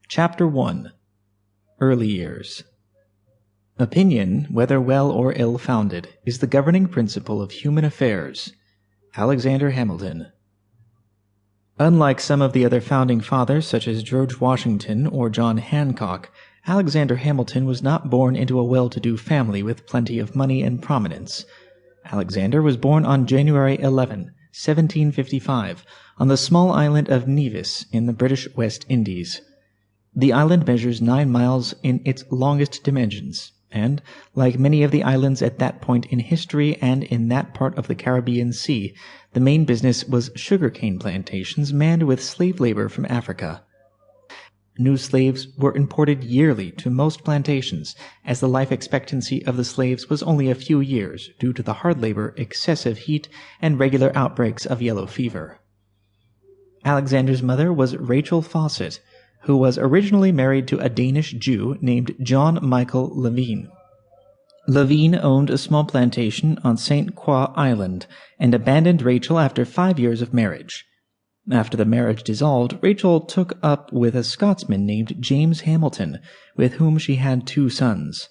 Chapter 1. Early Years. Opinion, whether well or ill-founded, is the governing principle of human affairs. Alexander Hamilton. Unlike some of the other founding fathers such as George Washington or John Hancock, Alexander Hamilton was not born into a well-to-do family with plenty of money and prominence. Alexander was born on January 11, 1755, on the small island of Nevis in the British West Indies. The island measures 9 miles in its longest dimensions, and, like many of the islands at that point in history and in that part of the Caribbean Sea, the main business was sugarcane plantations manned with slave labor from Africa. New slaves were imported yearly to most plantations, as the life expectancy of the slaves was only a few years due to the hard labor, excessive heat, and regular outbreaks of yellow fever. Alexander's mother was Rachel Fawcett, who was originally married to a Danish Jew named John Michael Levine. Levine owned a small plantation on St. Croix Island and abandoned Rachel after 5 years of marriage. After the marriage dissolved, Rachel took up with a Scotsman named James Hamilton, with whom she had 2 sons.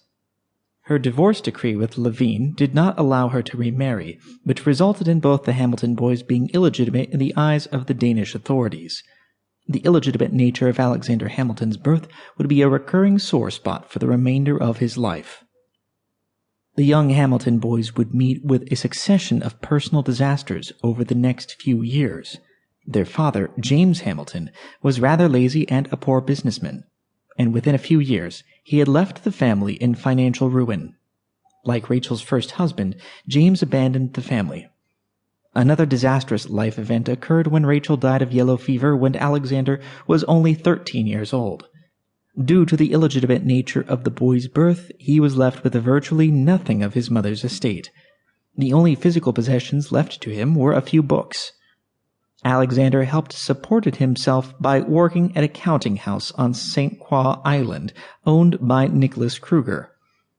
Her divorce decree with Levine did not allow her to remarry, which resulted in both the Hamilton boys being illegitimate in the eyes of the Danish authorities. The illegitimate nature of Alexander Hamilton's birth would be a recurring sore spot for the remainder of his life. The young Hamilton boys would meet with a succession of personal disasters over the next few years. Their father, James Hamilton, was rather lazy and a poor businessman, and within a few years he had left the family in financial ruin. Like Rachel's first husband, James abandoned the family. Another disastrous life event occurred when Rachel died of yellow fever when Alexander was only 13 years old. Due to the illegitimate nature of the boy's birth, he was left with virtually nothing of his mother's estate. The only physical possessions left to him were a few books. Alexander helped support himself by working at a counting house on St. Croix Island, owned by Nicholas Kruger.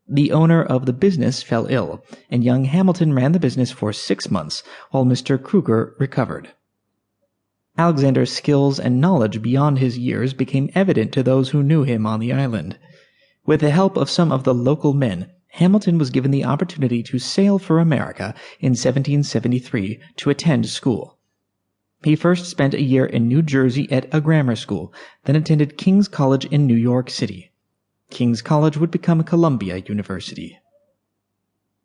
The owner of the business fell ill, and young Hamilton ran the business for 6 months while Mr. Kruger recovered. Alexander's skills and knowledge beyond his years became evident to those who knew him on the island. With the help of some of the local men, Hamilton was given the opportunity to sail for America in 1773 to attend school. He first spent a year in New Jersey at a grammar school, then attended King's College in New York City. King's College would become Columbia University.